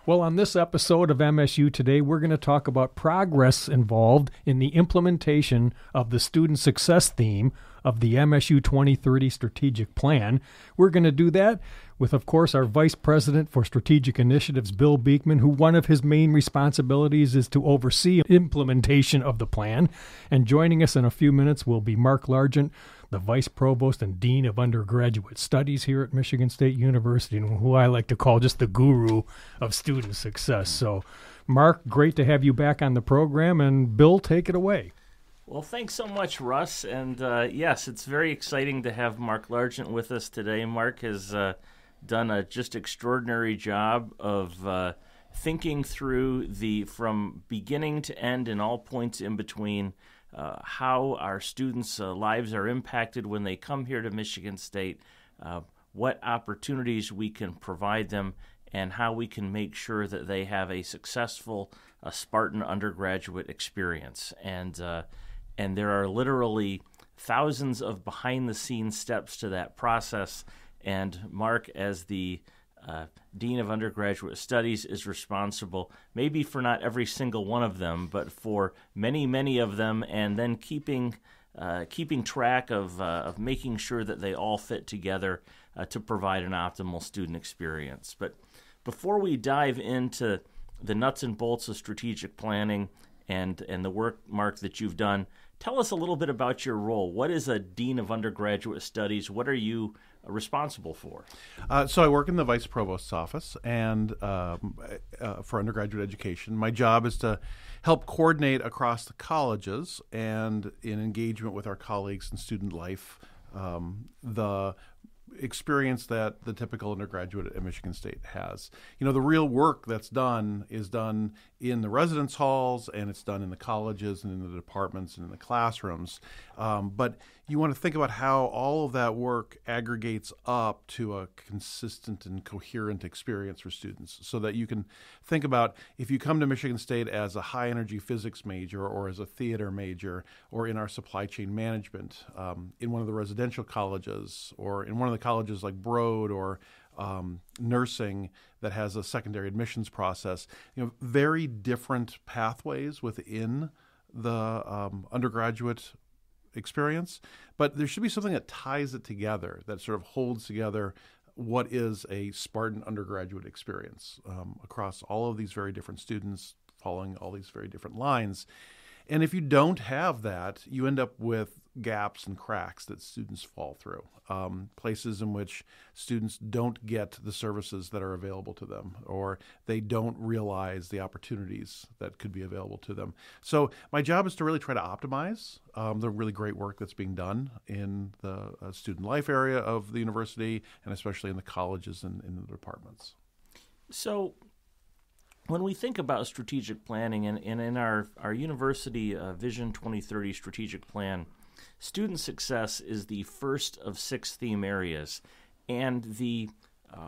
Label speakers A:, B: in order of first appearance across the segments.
A: Well, on this episode of MSU Today, we're going to talk about progress involved in the implementation of the student success theme of the MSU 2030 strategic plan. We're going to do that with, of course, our Vice President for Strategic Initiatives, Bill Beekman, who one of his main responsibilities is to oversee implementation of the plan. And joining us in a few minutes will be Mark Largent, the Vice Provost and Dean of Undergraduate Studies here at Michigan State University, and who I like to call just the guru of student success. So, Mark, great to have you back on the program, and Bill, take it away.
B: Well, thanks so much, Russ. And yes, it's very exciting to have Mark Largent with us today. Mark has done a just extraordinary job of thinking through from beginning to end and all points in between how our students' lives are impacted when they come here to Michigan State, what opportunities we can provide them, and how we can make sure that they have a successful Spartan undergraduate experience. And there are literally thousands of behind-the-scenes steps to that process. And Mark, as the Dean of Undergraduate Studies, is responsible maybe for not every single one of them, but for many, many of them, and then keeping track of making sure that they all fit together to provide an optimal student experience. But before we dive into the nuts and bolts of strategic planning and the work, Mark, that you've done, tell us a little bit about your role. What is a Dean of Undergraduate Studies? What are you responsible for?
C: So I work in the Vice Provost's office and for undergraduate education. My job is to help coordinate across the colleges and in engagement with our colleagues in student life the experience that the typical undergraduate at Michigan State has. You know, the real work that's done is done in the residence halls, and it's done in the colleges and in the departments and in the classrooms. But you want to think about how all of that work aggregates up to a consistent and coherent experience for students, so that you can think about if you come to Michigan State as a high-energy physics major or as a theater major or in our supply chain management, in one of the residential colleges or in one of the colleges like Broad or nursing that has a secondary admissions process, very different pathways within the undergraduate experience, but there should be something that ties it together, that sort of holds together what is a Spartan undergraduate experience across all of these very different students following all these very different lines. And if you don't have that, you end up with gaps and cracks that students fall through, places in which students don't get the services that are available to them, or they don't realize the opportunities that could be available to them. So my job is to really try to optimize the really great work that's being done in the student life area of the university, and especially in the colleges and in the departments.
B: So when we think about strategic planning and in our university Vision 2030 strategic plan, student success is the first of 6 theme areas, and the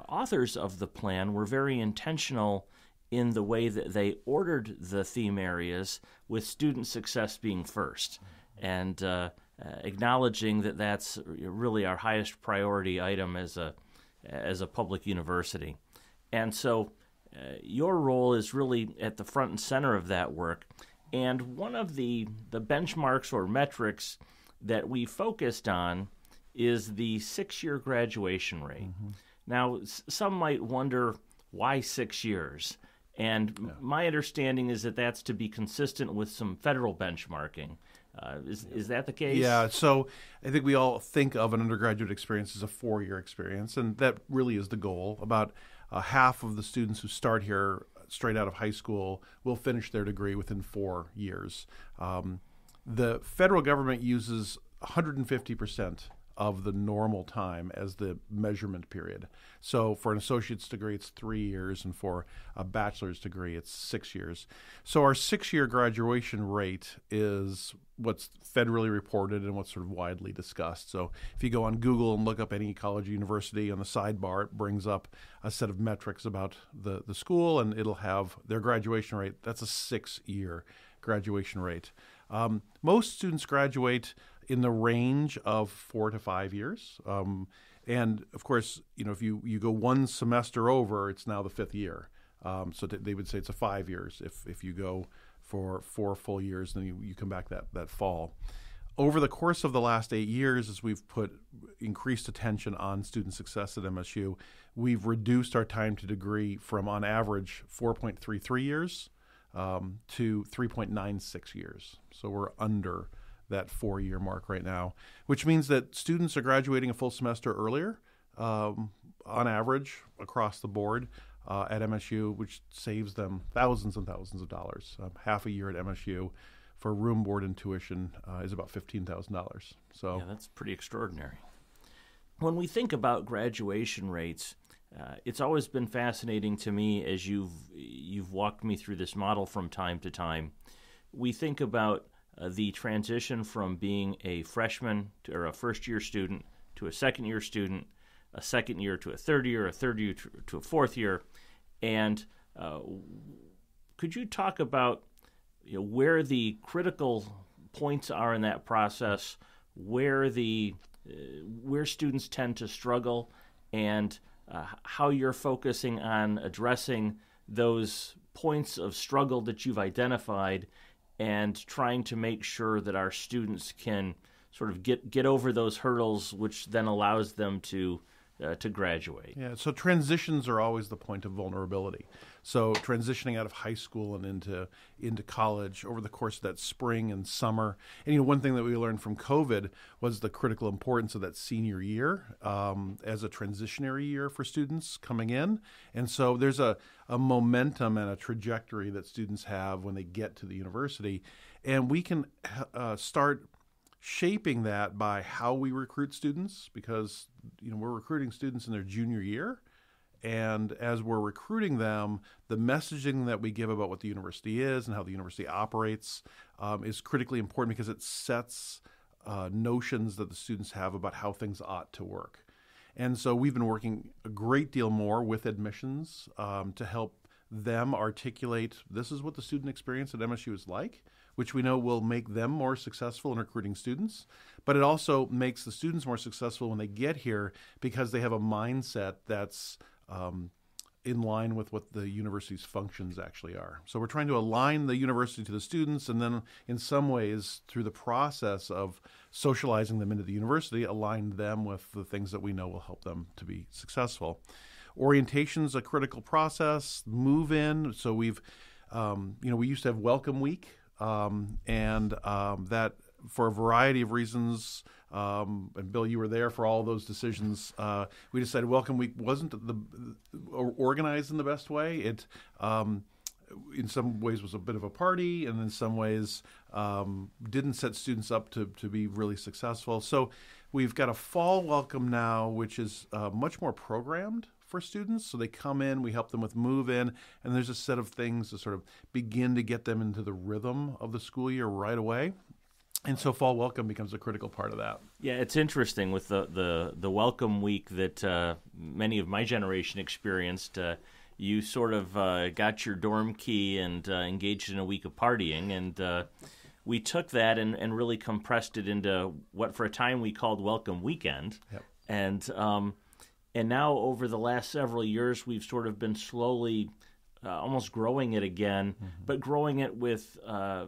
B: authors of the plan were very intentional in the way that they ordered the theme areas, with student success being first, and acknowledging that that's really our highest priority item as a public university. And so your role is really at the front and center of that work. And one of the benchmarks or metrics that we focused on is the 6-year graduation rate. Mm-hmm. Now, some might wonder why 6 years. And my understanding is that that's to be consistent with some federal benchmarking. Is that the case?
C: Yeah, so I think we all think of an undergraduate experience as a 4-year experience, and that really is the goal. About half of the students who start here straight out of high school will finish their degree within 4 years. The federal government uses 150% of the normal time as the measurement period. So for an associate's degree, it's 3 years, and for a bachelor's degree, it's 6 years. So our 6-year graduation rate is what's federally reported and what's sort of widely discussed. So if you go on Google and look up any college or university, on the sidebar, it brings up a set of metrics about the school, and it'll have their graduation rate. That's a 6-year graduation rate. Most students graduate in the range of 4 to 5 years. And of course, if you go one semester over, it's now the 5th year. They would say it's a 5 years. If you go for 4 full years, then you come back that fall. Over the course of the last 8 years, as we've put increased attention on student success at MSU, we've reduced our time to degree from, on average, 4.33 years to 3.96 years. So we're under that 4-year mark right now, which means that students are graduating a full semester earlier, on average, across the board at MSU, which saves them thousands and thousands of dollars. Half a year at MSU for room, board, and tuition is about $15,000. So
B: yeah, that's pretty extraordinary. When we think about graduation rates, it's always been fascinating to me as you've walked me through this model from time to time. We think about the transition from being a freshman or a first-year student to a second-year student, a second year to a third year to a fourth year, and could you talk about where the critical points are in that process, where students tend to struggle, and how you're focusing on addressing those points of struggle that you've identified and trying to make sure that our students can sort of get over those hurdles, which then allows them to graduate.
C: Yeah, so transitions are always the point of vulnerability. So transitioning out of high school and into college over the course of that spring and summer. And one thing that we learned from COVID was the critical importance of that senior year as a transitionary year for students coming in. And so there's a momentum and a trajectory that students have when they get to the university. And we can start shaping that by how we recruit students, because we're recruiting students in their junior year, and as we're recruiting them, the messaging that we give about what the university is and how the university operates is critically important, because it sets notions that the students have about how things ought to work. And so we've been working a great deal more with admissions to help them articulate, this is what the student experience at MSU is like, which we know will make them more successful in recruiting students. But it also makes the students more successful when they get here, because they have a mindset that's in line with what the university's functions actually are. So we're trying to align the university to the students, and then in some ways, through the process of socializing them into the university, align them with the things that we know will help them to be successful. Orientation's a critical process. Move in. So we've, we used to have Welcome Week, and that, for a variety of reasons, and Bill, you were there for all those decisions. We decided Welcome Week wasn't organized in the best way. It, in some ways, was a bit of a party, and in some ways didn't set students up to be really successful. So we've got a fall welcome now, which is much more programmed for students. So they come in, we help them with move in, and there's a set of things to sort of begin to get them into the rhythm of the school year right away. And so fall welcome becomes a critical part of that.
B: Yeah, it's interesting with the welcome week that many of my generation experienced. You sort of got your dorm key and engaged in a week of partying, and we took that and really compressed it into what for a time we called Welcome Weekend. Yep. And now over the last several years, we've sort of been slowly almost growing it again, but growing it with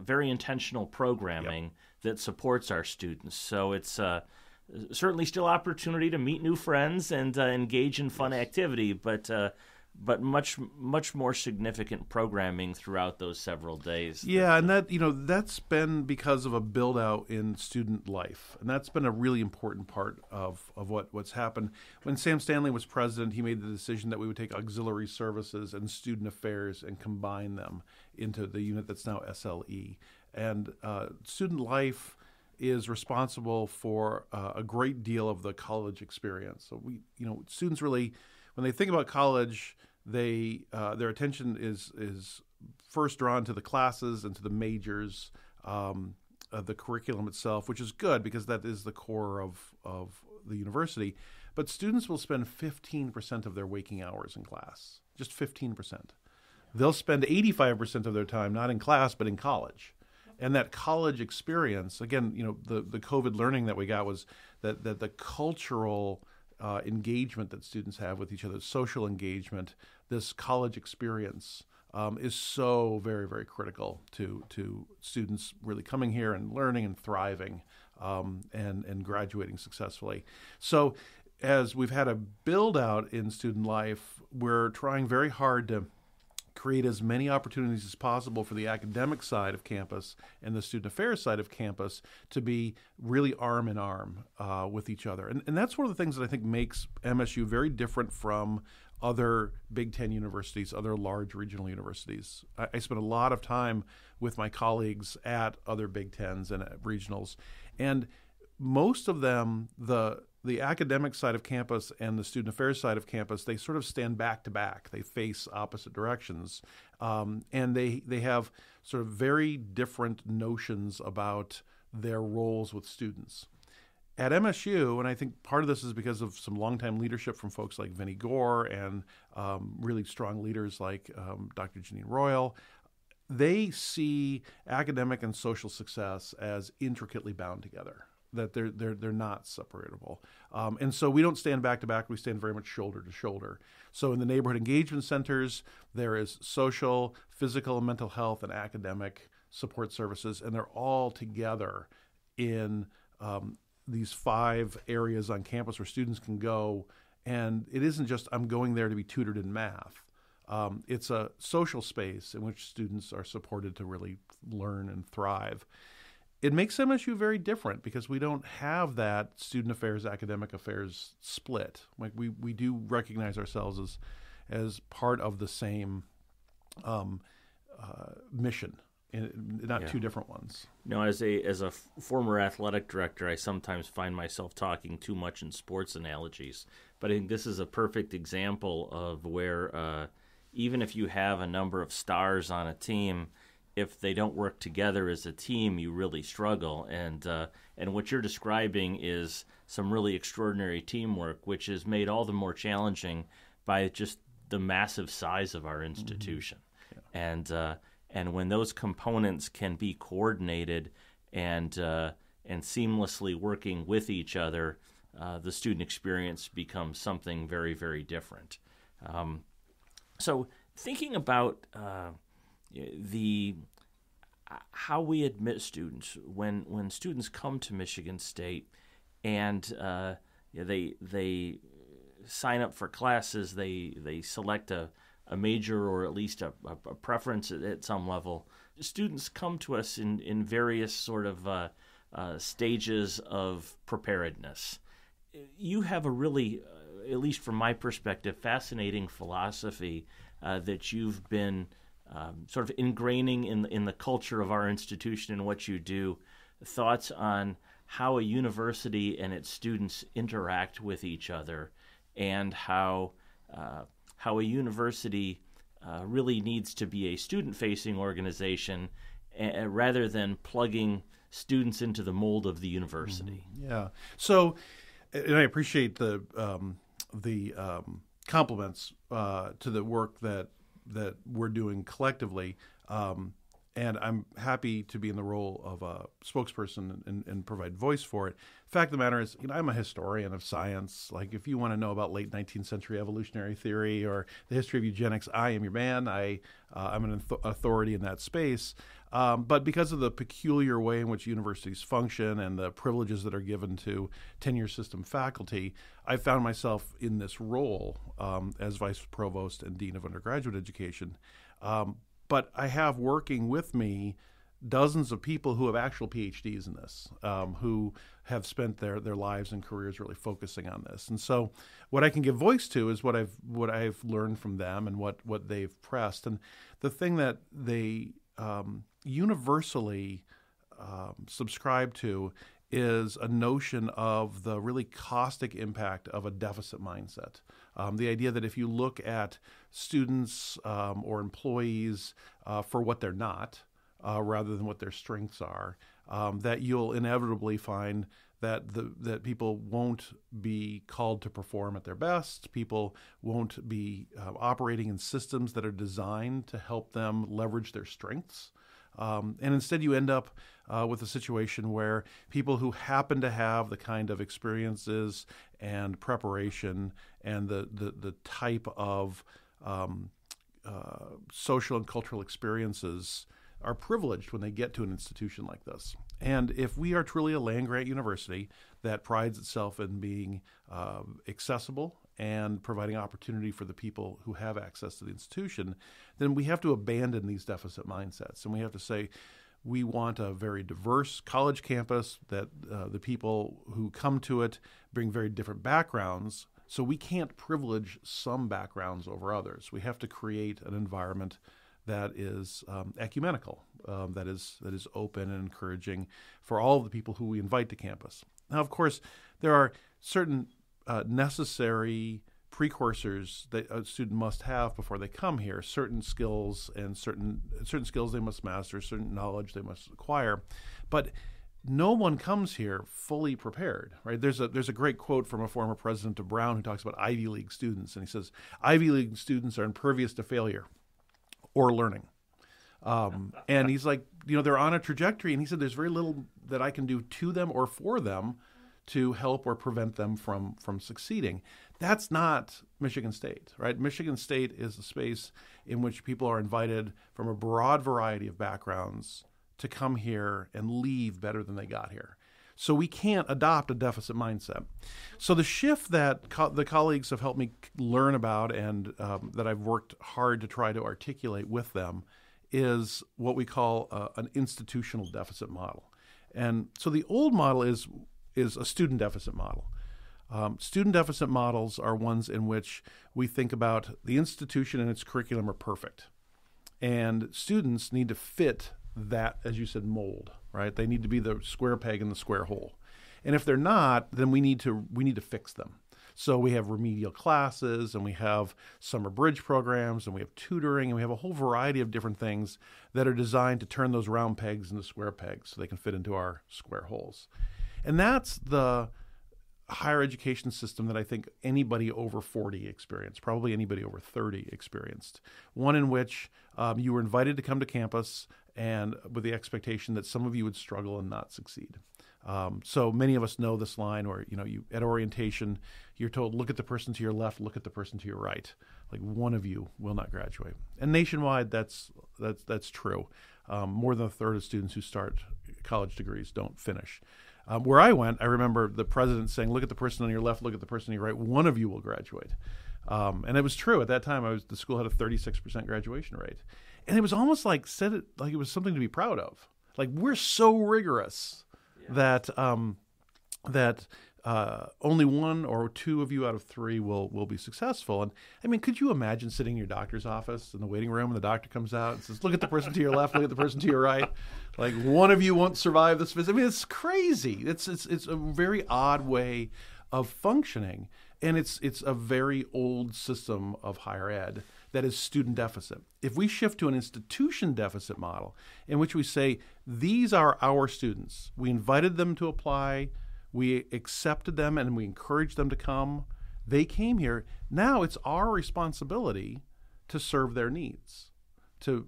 B: very intentional programming that supports our students. So it's certainly still opportunity to meet new friends and engage in fun activity, but much more significant programming throughout those several days.
C: Yeah, and that's been because of a build out in student life, and that's been a really important part of what's happened. When Sam Stanley was president, he made the decision that we would take auxiliary services and student affairs and combine them into the unit that's now SLE. And student life is responsible for a great deal of the college experience. So students really, when they think about college, their attention is first drawn to the classes and to the majors, the curriculum itself, which is good because that is the core of the university. But students will spend 15% of their waking hours in class, just 15%. They'll spend 85% of their time not in class but in college. And that college experience, again, the COVID learning that we got was that the cultural engagement that students have with each other, social engagement, this college experience is so very, very critical to students really coming here and learning and thriving and graduating successfully. So as we've had a build out in student life, we're trying very hard to create as many opportunities as possible for the academic side of campus and the student affairs side of campus to be really arm in arm with each other. And that's one of the things that I think makes MSU very different from other Big Ten universities, other large regional universities. I spent a lot of time with my colleagues at other Big Tens and at regionals, and most of them, the academic side of campus and the student affairs side of campus, they sort of stand back to back. They face opposite directions, and they have sort of very different notions about their roles with students. At MSU, and I think part of this is because of some longtime leadership from folks like Vinnie Gore and really strong leaders like Dr. Janine Royal, they see academic and social success as intricately bound together, that they're not separable. And so we don't stand back to back, we stand very much shoulder to shoulder. So in the neighborhood engagement centers, there is social, physical, and mental health, and academic support services, and they're all together in these 5 areas on campus where students can go. And it isn't just, I'm going there to be tutored in math. It's a social space in which students are supported to really learn and thrive. It makes MSU very different because we don't have that student affairs, academic affairs split. Like we do recognize ourselves as part of the same mission, not two different ones.
B: No, as a former athletic director, I sometimes find myself talking too much in sports analogies. But I think this is a perfect example of where even if you have a number of stars on a team, if they don't work together as a team, you really struggle. And what you're describing is some really extraordinary teamwork, which is made all the more challenging by just the massive size of our institution. Mm-hmm. Yeah. And when those components can be coordinated and seamlessly working with each other, the student experience becomes something very, very different. So thinking about how we admit students when students come to Michigan State and they sign up for classes, they select a major or at least a preference at some level. Students come to us in various sort of stages of preparedness. You have a really, at least from my perspective, fascinating philosophy that you've been sort of ingraining in the culture of our institution and what you do. Thoughts on how a university and its students interact with each other, and how a university really needs to be a student-facing organization rather than plugging students into the mold of the university.
C: Yeah. So, and I appreciate the compliments to the work that we're doing collectively, and I'm happy to be in the role of a spokesperson and provide voice for it. Fact of the matter is, I'm a historian of science. Like, if you want to know about late 19th century evolutionary theory or the history of eugenics, I am your man. I'm an authority in that space. But because of the peculiar way in which universities function and the privileges that are given to tenure system faculty, I found myself in this role as vice provost and dean of undergraduate education. But I have working with me dozens of people who have actual PhDs in this, who have spent their lives and careers really focusing on this. And so what I can give voice to is what I've learned from them and what they've pressed. And the thing that they universally subscribe to is a notion of the really caustic impact of a deficit mindset. The idea that if you look at students or employees for what they're not, rather than what their strengths are, that you'll inevitably find that people won't be called to perform at their best. People won't be operating in systems that are designed to help them leverage their strengths. And instead you end up with a situation where people who happen to have the kind of experiences and preparation and the type of social and cultural experiences are privileged when they get to an institution like this. And if we are truly a land-grant university that prides itself in being accessible and providing opportunity for the people who have access to the institution, then we have to abandon these deficit mindsets. And we have to say, we want a very diverse college campus, that the people who come to it bring very different backgrounds. So we can't privilege some backgrounds over others. We have to create an environment that is ecumenical, that is open and encouraging for all of the people who we invite to campus. Now, of course, there are certain necessary precursors that a student must have before they come here, certain skills and certain skills they must master, certain knowledge they must acquire. But no one comes here fully prepared, right? There's a great quote from a former president of Brown who talks about Ivy League students, and he says, Ivy League students are impervious to failure or learning. And he's like, they're on a trajectory, and he said there's very little that I can do to them or for them to help or prevent them from succeeding. That's not Michigan State, right? Michigan State is a space in which people are invited from a broad variety of backgrounds to come here and leave better than they got here. So we can't adopt a deficit mindset. So the shift that the colleagues have helped me learn about and that I've worked hard to try to articulate with them is what we call an institutional deficit model. And so the old model is a student deficit model. Student deficit models are ones in which we think about the institution and its curriculum are perfect. And students need to fit that, as you said, mold, right? They need to be the square peg in the square hole. And if they're not, then we need to fix them. So we have remedial classes, and we have summer bridge programs, and we have tutoring, and we have a whole variety of different things that are designed to turn those round pegs into square pegs so they can fit into our square holes. And that's the higher education system that I think anybody over 40 experienced, probably anybody over 30 experienced. One in which you were invited to come to campus and with the expectation that some of you would struggle and not succeed. So many of us know this line where, you at orientation, you're told, look at the person to your left, look at the person to your right. Like, one of you will not graduate. And nationwide, that's true. More than a third of students who start college degrees don't finish. Where I went, I remember the president saying, look at the person on your left, look at the person on your right, one of you will graduate. And it was true. At that time, the school had a 36% graduation rate. And it was almost like it was something to be proud of. Like, we're so rigorous that only one or two of you out of three will be successful. And I mean, could you imagine sitting in your doctor's office in the waiting room and the doctor comes out and says, look at the person to your left, look at the person to your right. Like, one of you won't survive this visit. I mean, it's crazy. It's a very odd way of functioning. And it's a very old system of higher ed that is student deficit. If we shift to an institution deficit model in which we say, these are our students, we invited them to apply, we accepted them, and we encouraged them to come, they came here, now it's our responsibility to serve their needs, to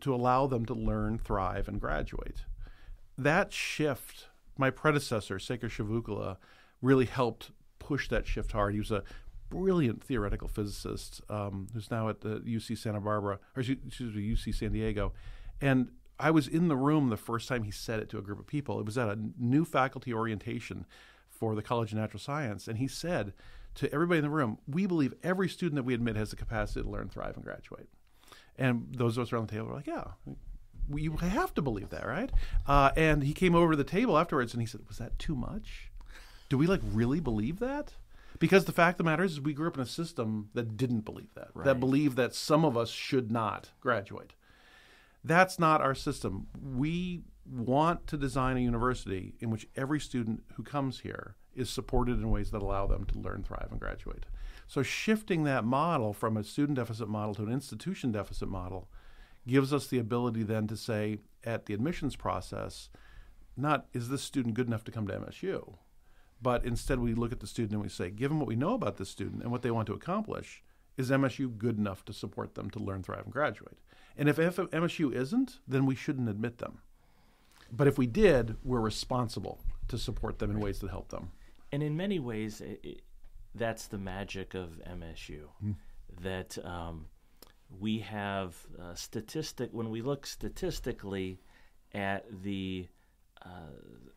C: allow them to learn, thrive, and graduate. That shift, my predecessor, Sekar Shavukula, really helped push that shift hard. He was a brilliant theoretical physicist who's now at the UC Santa Barbara, or excuse me, UC San Diego. And I was in the room the first time he said it to a group of people. It was at a new faculty orientation for the College of Natural Science. And he said to everybody in the room, we believe every student that we admit has the capacity to learn, thrive, and graduate. And those of us around the table were like, yeah, you have to believe that, right? And he came over to the table afterwards and he said, was that too much? Do we really believe that? Because the fact of the matter is we grew up in a system that didn't believe that, right, that believed that some of us should not graduate. That's not our system. We want to design a university in which every student who comes here is supported in ways that allow them to learn, thrive, and graduate. So shifting that model from a student deficit model to an institution deficit model gives us the ability then to say at the admissions process, not is this student good enough to come to MSU, but instead we look at the student and we say, given what we know about this student and what they want to accomplish, is MSU good enough to support them to learn, thrive, and graduate? And if MSU isn't, then we shouldn't admit them. But if we did, we're responsible to support them in ways that help them.
B: And in many ways, that's the magic of MSU, that we have when we look statistically at the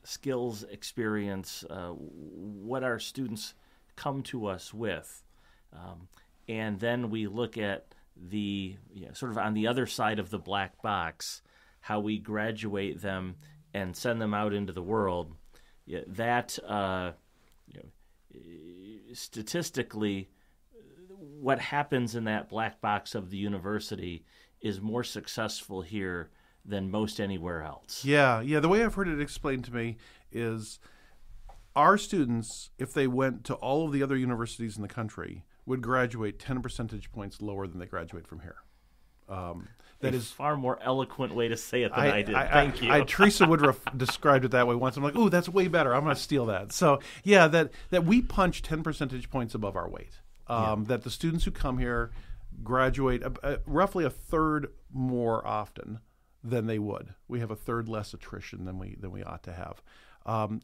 B: skills experience, what our students come to us with, and then we look at sort of on the other side of the black box, how we graduate them and send them out into the world. That statistically, what happens in that black box of the university is more successful here than most anywhere else.
C: Yeah. The way I've heard it explained to me is our students, if they went to all of the other universities in the country, would graduate 10 percentage points lower than they graduate from here.
B: That is a far more eloquent way to say it than I did. Thank you.
C: Teresa Woodruff described it that way once. I'm like, ooh, that's way better. I'm going to steal that. So, yeah, that we punch 10 percentage points above our weight. That the students who come here graduate roughly a third more often than they would. We have a third less attrition than we ought to have.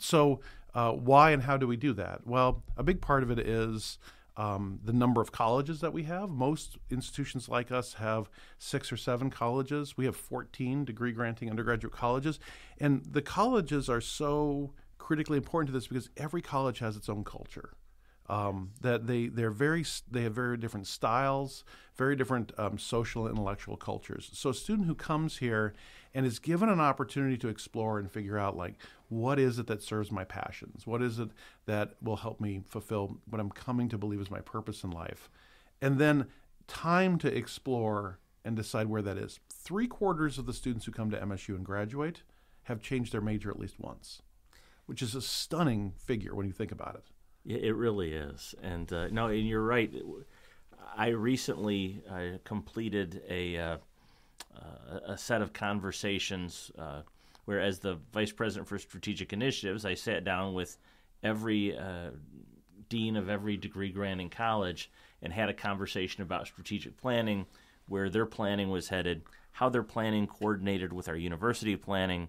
C: So why and how do we do that? Well, a big part of it is the number of colleges that we have. Most institutions like us have 6 or 7 colleges. We have 14 degree-granting undergraduate colleges. And the colleges are so critically important to this because every college has its own culture. That they have very different styles, very different social and intellectual cultures. So a student who comes here and is given an opportunity to explore and figure out, like, what is it that serves my passions? What is it that will help me fulfill what I'm coming to believe is my purpose in life? And then time to explore and decide where that is. 3/4 of the students who come to MSU and graduate have changed their major at least once, which is a stunning figure when you think about it.
B: Yeah, it really is. And no, and you're right. I recently completed a set of conversations where, as the Vice President for Strategic Initiatives, I sat down with every dean of every degree-granting college and had a conversation about strategic planning, where their planning was headed, how their planning coordinated with our university planning.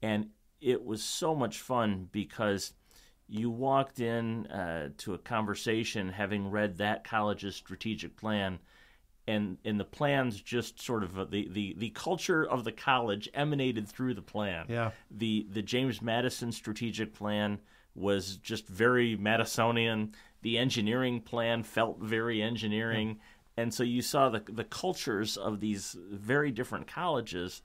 B: And it was so much fun because you walked in to a conversation having read that college's strategic plan, and the plans just sort of the culture of the college emanated through the plan.
C: Yeah.
B: The James Madison strategic plan was just very Madisonian. The engineering plan felt very engineering. Yeah. And so you saw the cultures of these very different colleges.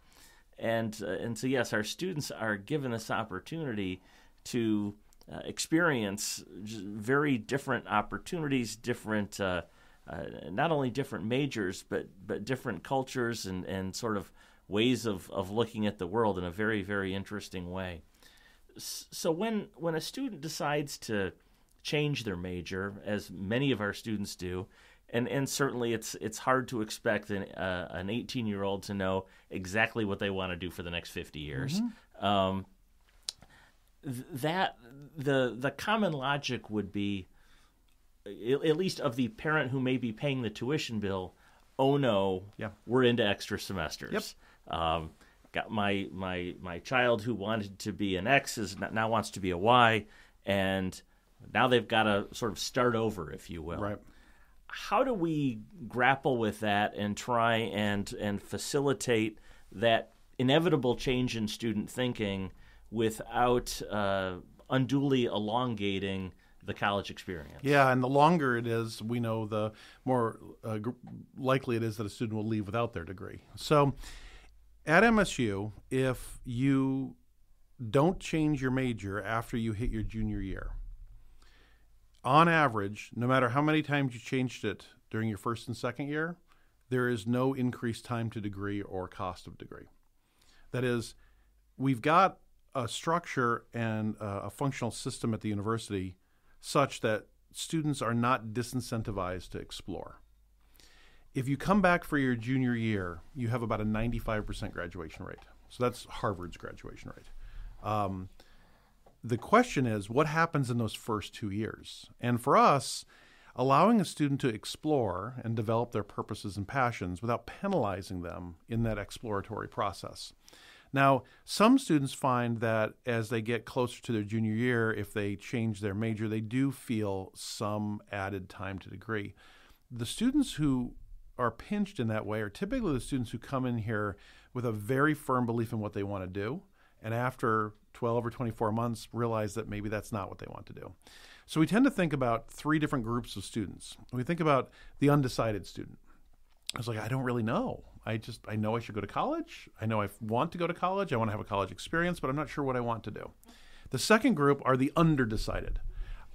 B: And so, yes, our students are given this opportunity to experience very different opportunities, different not only different majors, but different cultures and sort of ways of looking at the world in a very, very interesting way. So when a student decides to change their major, as many of our students do, and certainly it's hard to expect an 18-year-old to know exactly what they want to do for the next 50 years. Mm-hmm. That the common logic would be, at least of the parent who may be paying the tuition bill, oh no, we're into extra semesters. Yep. Got my child who wanted to be an X now wants to be a Y, and now they've got to sort of start over, if you will.
C: Right.
B: How do we grapple with that and try and facilitate that inevitable change in student thinking without unduly elongating the college experience?
C: Yeah, and the longer it is, we know the more likely it is that a student will leave without their degree. So at MSU, if you don't change your major after you hit your junior year, on average, no matter how many times you changed it during your first and second year, there is no increased time to degree or cost of degree. That is, we've got a structure and a functional system at the university such that students are not disincentivized to explore. If you come back for your junior year, you have about a 95% graduation rate. So that's Harvard's graduation rate. The question is, what happens in those first 2 years? And for us, allowing a student to explore and develop their purposes and passions without penalizing them in that exploratory process. Now, some students find that as they get closer to their junior year, if they change their major, they do feel some added time to degree. The students who are pinched in that way are typically the students who come in here with a very firm belief in what they want to do, and after 12 or 24 months realize that maybe that's not what they want to do. So we tend to think about three different groups of students. We think about the undecided student. I was like, I don't really know. I know I should go to college. I know I want to go to college. I want to have a college experience, but I'm not sure what I want to do. The second group are the underdecided.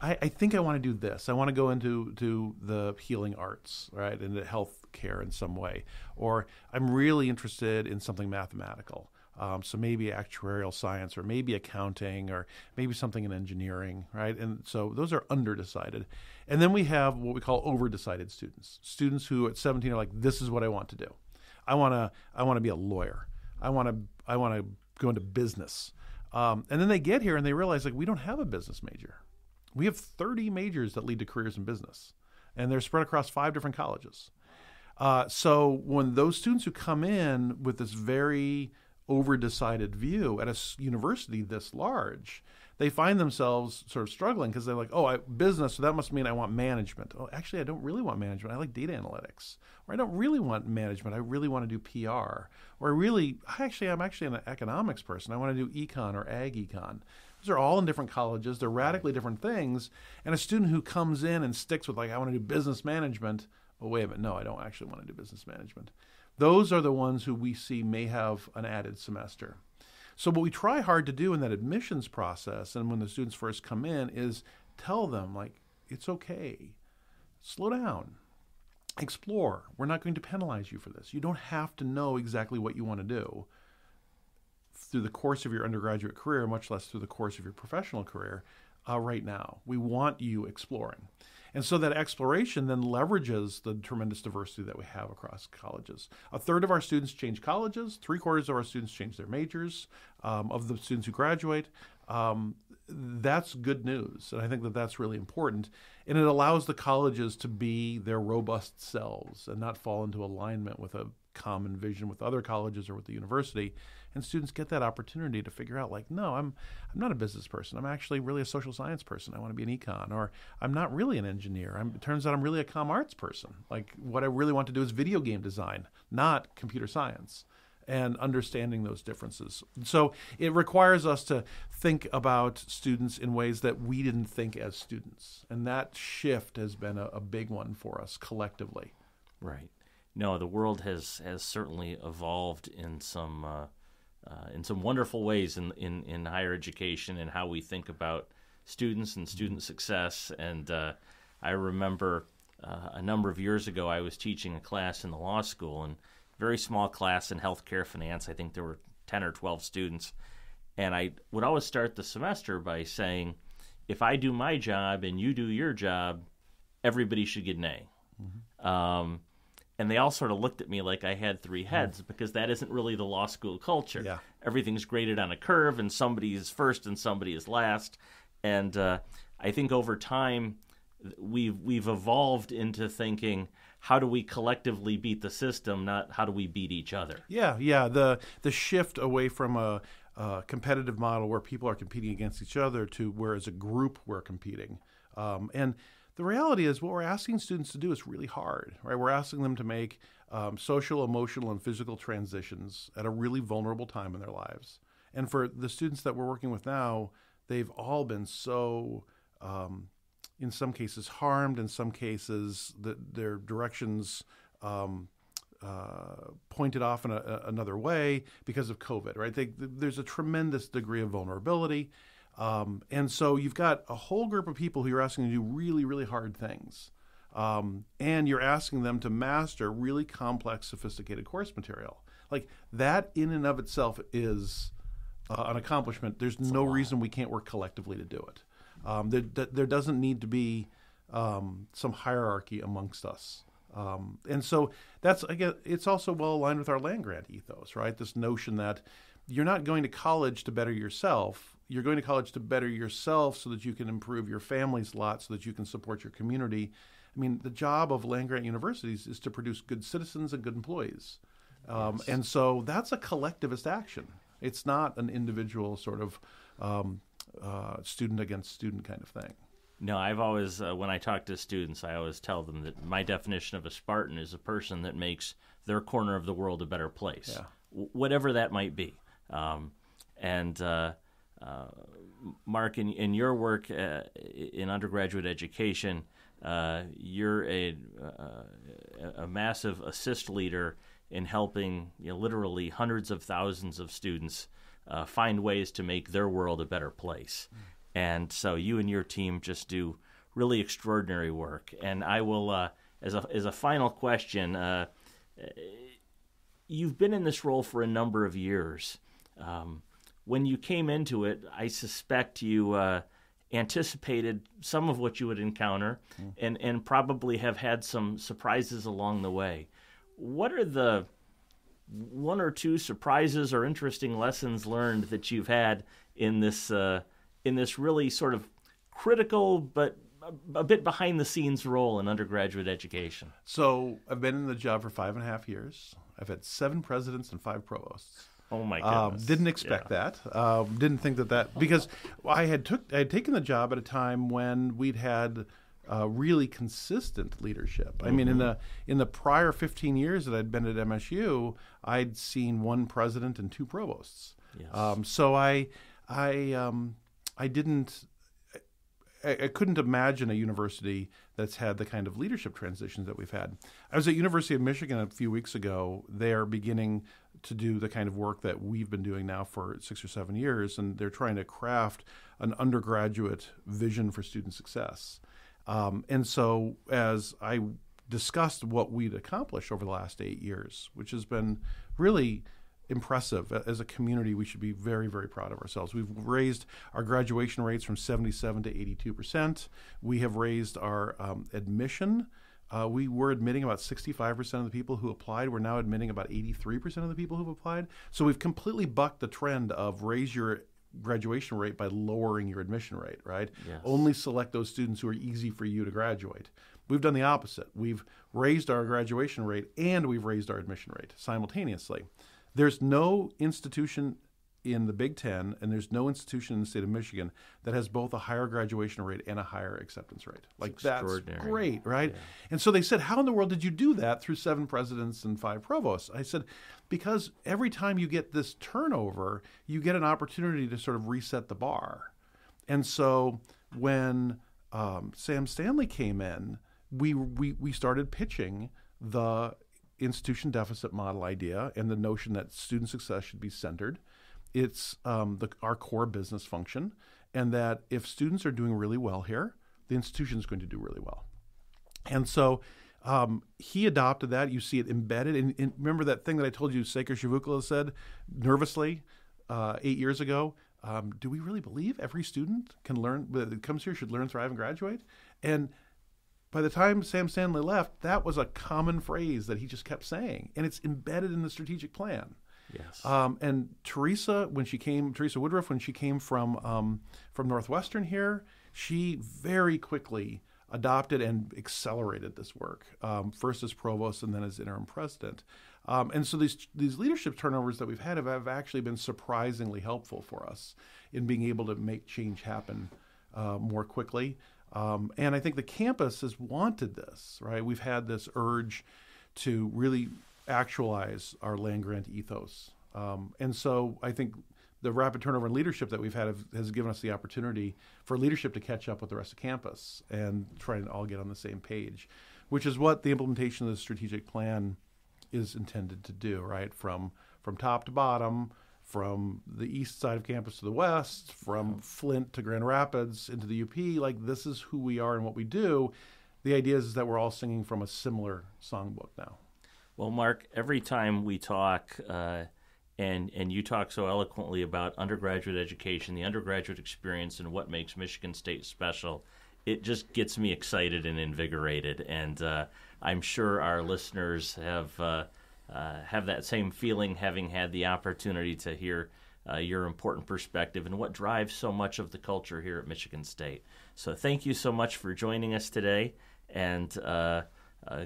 C: I think I want to do this. I want to go into the healing arts, right, into health care in some way. Or I'm really interested in something mathematical. So maybe actuarial science, or maybe accounting, or maybe something in engineering, right? And so those are underdecided. And then we have what we call overdecided students. Students who at 17 are like, this is what I want to do. I want to be a lawyer. I want to go into business. And then they get here and they realize, like, we don't have a business major. We have 30 majors that lead to careers in business, and they're spread across 5 different colleges. So when those students who come in with this very overdecided view at a university this large, they find themselves sort of struggling because they're like, business, so that must mean I want management. Oh, actually, I don't really want management. I like data analytics. Or I don't really want management. I really want to do PR. Or I'm actually an economics person. I want to do econ or ag econ. Those are all in different colleges. They're radically different things. And a student who comes in and sticks with, like, I want to do business management. Oh, wait a minute. No, I don't actually want to do business management. Those are the ones who we see may have an added semester. So what we try hard to do in that admissions process, and when the students first come in, is tell them, like, it's okay. Slow down. Explore. We're not going to penalize you for this. You don't have to know exactly what you want to do through the course of your undergraduate career, much less through the course of your professional career right now. We want you exploring. And so that exploration then leverages the tremendous diversity that we have across colleges. A third of our students change colleges. 3/4 of our students change their majors. Of the students who graduate, that's good news. And I think that that's really important. And it allows the colleges to be their robust selves and not fall into alignment with a common vision with other colleges or with the university. And students get that opportunity to figure out, like, no, I'm not a business person. I'm actually really a social science person. I want to be an econ. Or I'm not really an engineer. It turns out I'm really a comm arts person. Like, what I really want to do is video game design, not computer science, and understanding those differences. So it requires us to think about students in ways that we didn't think as students. And that shift has been a big one for us collectively.
B: Right. No, the world has certainly evolved in some wonderful ways in higher education and how we think about students and student success. And I remember a number of years ago, I was teaching a class in the law school, and very small class in healthcare finance. I think there were 10 or 12 students. And I would always start the semester by saying, if I do my job and you do your job, everybody should get an A. Mm-hmm. And they all sort of looked at me like I had 3 heads, because that isn't really the law school culture.
C: Yeah.
B: Everything's graded on a curve, and somebody is first and somebody is last. And I think over time, we've evolved into thinking, how do we collectively beat the system, not how do we beat each other?
C: Yeah. The shift away from a competitive model where people are competing against each other to where as a group we're competing. And the reality is what we're asking students to do is really hard, right? We're asking them to make social, emotional, and physical transitions at a really vulnerable time in their lives. And for the students that we're working with now, they've all been so, in some cases, harmed. In some cases, their directions pointed off in another way because of COVID, right? There's a tremendous degree of vulnerability. And so you've got a whole group of people who you're asking to do really, really hard things. And you're asking them to master really complex, sophisticated course material. Like, that in and of itself is an accomplishment. There's no reason we can't work collectively to do it. There doesn't need to be some hierarchy amongst us. And so that's, again, it's also well aligned with our land-grant ethos, right? This notion that you're not going to college to better yourself. You're going to college to better yourself so that you can improve your family's lot, so that you can support your community. I mean, the job of land-grant universities is to produce good citizens and good employees. Yes. And so that's a collectivist action. It's not an individual sort of student against student kind of thing.
B: No, I've always, when I talk to students, I always tell them that my definition of a Spartan is a person that makes their corner of the world a better place, whatever that might be. Mark, in your work in undergraduate education, you're a massive assist leader in helping literally hundreds of thousands of students find ways to make their world a better place. And so you and your team just do really extraordinary work. And I will, as a final question, you've been in this role for a number of years. When you came into it, I suspect you anticipated some of what you would encounter and probably have had some surprises along the way. What are the one or two surprises or interesting lessons learned that you've had in this really sort of critical but a bit behind-the-scenes role in undergraduate education?
C: So I've been in the job for 5.5 years. I've had 7 presidents and 5 provosts.
B: Oh my goodness!
C: Didn't expect that. Didn't think that because I had taken the job at a time when we'd had really consistent leadership. I mean, in the prior 15 years that I'd been at MSU, I'd seen 1 president and 2 provosts.
B: Yes.
C: So I couldn't imagine a university that's had the kind of leadership transitions that we've had. I was at University of Michigan a few weeks ago. They are beginning to do the kind of work that we've been doing now for 6 or 7 years, and they're trying to craft an undergraduate vision for student success. And so as I discussed what we'd accomplished over the last 8 years, which has been really impressive. As a community, we should be very, very proud of ourselves. We've raised our graduation rates from 77 to 82%. We have raised our admission. We were admitting about 65% of the people who applied. We're now admitting about 83% of the people who've applied. So we've completely bucked the trend of raise your graduation rate by lowering your admission rate, right?
B: Yes.
C: Only select those students who are easy for you to graduate. We've done the opposite. We've raised our graduation rate and we've raised our admission rate simultaneously. There's no institution in the Big Ten, and there's no institution in the state of Michigan that has both a higher graduation rate and a higher acceptance rate. Like, that's great, right? Yeah. And so they said, how in the world did you do that through 7 presidents and 5 provosts? I said, because every time you get this turnover, you get an opportunity to sort of reset the bar. And so when Sam Stanley came in, we started pitching the institution deficit model idea and the notion that student success should be centered. It's our core business function, and that if students are doing really well here, the institution is going to do really well. And so he adopted that. You see it embedded. And remember that thing that I told you Sekar Shavukula said nervously 8 years ago? Do we really believe every student can learn, that comes here should learn, thrive, and graduate? And by the time Sam Stanley left, that was a common phrase that he just kept saying, and it's embedded in the strategic plan.
B: Yes.
C: And Teresa Woodruff, when she came from Northwestern here, she very quickly adopted and accelerated this work, first as provost and then as interim president. And so these leadership turnovers that we've had have actually been surprisingly helpful for us in being able to make change happen more quickly. And I think the campus has wanted this, right? We've had this urge to really actualize our land-grant ethos. And so I think the rapid turnover in leadership that we've had has given us the opportunity for leadership to catch up with the rest of campus and try and all get on the same page, which is what the implementation of the strategic plan is intended to do, right? From top to bottom, from the east side of campus to the west, from Flint to Grand Rapids into the UP, like, this is who we are and what we do. The idea is that we're all singing from a similar songbook now.
B: Well, Mark, every time we talk, and you talk so eloquently about undergraduate education, the undergraduate experience, and what makes Michigan State special, it just gets me excited and invigorated. And I'm sure our listeners have that same feeling, having had the opportunity to hear your important perspective and what drives so much of the culture here at Michigan State. So thank you so much for joining us today, and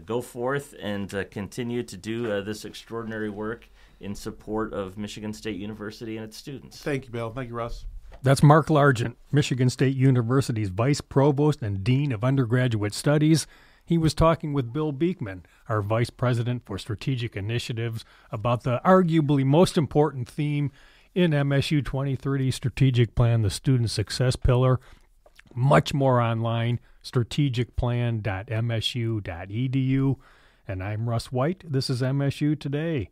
B: go forth and continue to do this extraordinary work in support of Michigan State University and its students.
C: Thank you, Bill. Thank you, Russ.
A: That's Mark Largent, Michigan State University's Vice Provost and Dean of Undergraduate Studies. He was talking with Bill Beekman, our Vice President for Strategic Initiatives, about the arguably most important theme in MSU 2030 Strategic Plan, the Student Success Pillar. Much more online, strategicplan.msu.edu. And I'm Russ White. This is MSU Today.